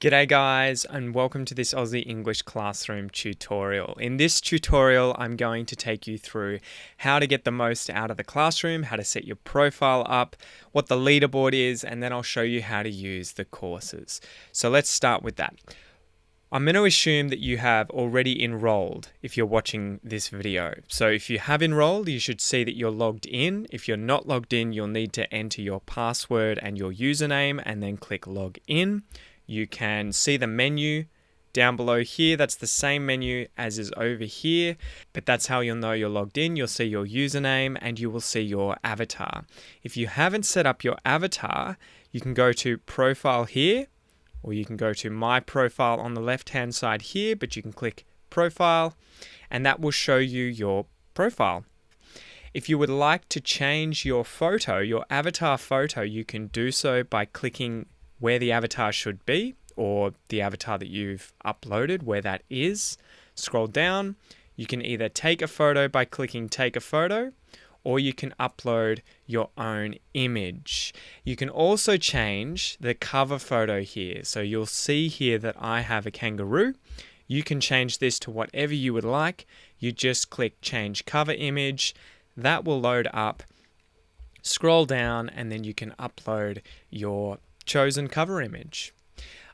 G'day guys, and welcome to this Aussie English Classroom tutorial. In this tutorial, I'm going to take you through how to get the most out of the classroom, how to set your profile up, what the leaderboard is, and then I'll show you how to use the courses. So let's start with that. I'm going to assume that you have already enrolled if you're watching this video. So if you have enrolled, you should see that you're logged in. If you're not logged in, you'll need to enter your password and your username and then click log in. You can see the menu down below here. That's the same menu as is over here, but that's how you'll know you're logged in. You'll see your username and you will see your avatar. If you haven't set up your avatar, you can go to profile here, or you can go to my profile on the left hand side here, but you can click profile and that will show you your profile. If you would like to change your photo, your avatar photo, you can do so by clicking where the avatar should be, or the avatar that you've uploaded, where that is. Scroll down. You can either take a photo by clicking take a photo, or you can upload your own image. You can also change the cover photo here. So you'll see here that I have a kangaroo. You can change this to whatever you would like. You just click change cover image. That will load up. Scroll down and then you can upload your chosen cover image.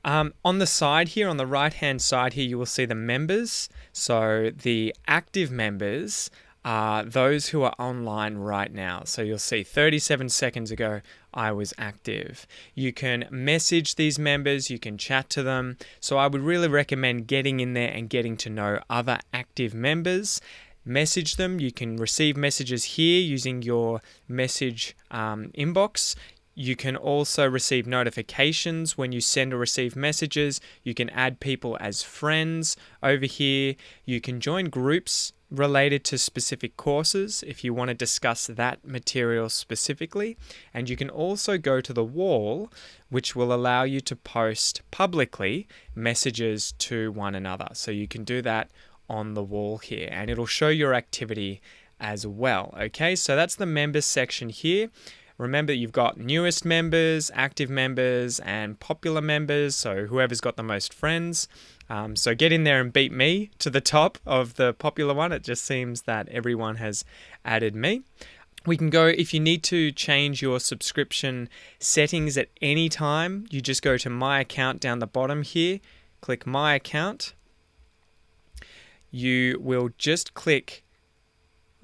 On the side here, on the right hand side here, you will see the members. So the active members are those who are online right now. So you'll see 37 seconds ago I was active. You can message these members, you can chat to them. So I would really recommend getting in there and getting to know other active members. Message them. You can receive messages here using your message inbox. You can also receive notifications when you send or receive messages. You can add people as friends over here. You can join groups related to specific courses if you want to discuss that material specifically. And you can also go to the wall, which will allow you to post publicly messages to one another. So you can do that on the wall here and it'll show your activity as well. Okay, so that's the members section here. Remember, you've got newest members, active members, and popular members, so whoever's got the most friends. So get in there and beat me to the top of the popular one. It just seems that everyone has added me. We can go, if you need to change your subscription settings at any time, you just go to My Account down the bottom here, click My Account. You will just click,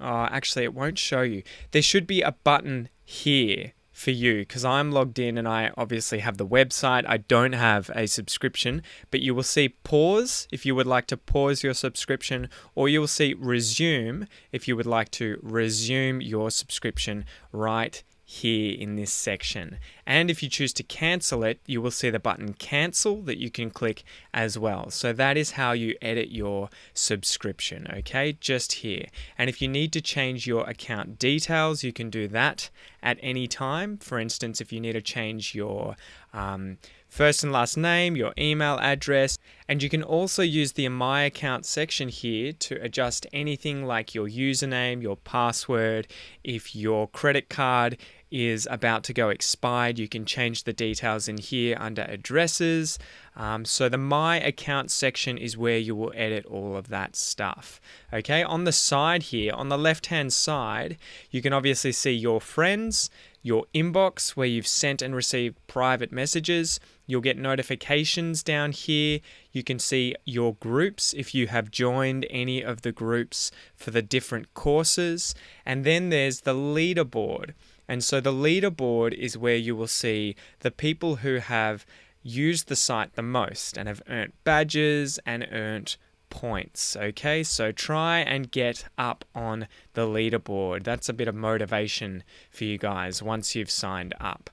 actually it won't show you. There should be a button here for you because I'm logged in and I obviously have the website. I don't have a subscription, but you will see pause if you would like to pause your subscription, or you will see resume if you would like to resume your subscription right here in this section. And if you choose to cancel it, you will see the button cancel that you can click as well. So that is how you edit your subscription, okay? Just here. And if you need to change your account details, you can do that at any time. For instance, if you need to change your first and last name, your email address, and you can also use the My Account section here to adjust anything like your username, your password. If your credit card is about to go expired, you can change the details in here under addresses. So the My Account section is where you will edit all of that stuff. Okay, on the side here, on the left hand side, you can obviously see your friends, your inbox where you've sent and received private messages. You'll get notifications down here. You can see your groups if you have joined any of the groups for the different courses. And then there's the leaderboard. And so the leaderboard is where you will see the people who have used the site the most and have earned badges and earned points. Okay, so try and get up on the leaderboard. That's a bit of motivation for you guys once you've signed up.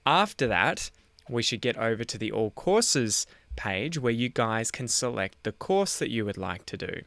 After that, we should get over to the All Courses page where you guys can select the course that you would like to do.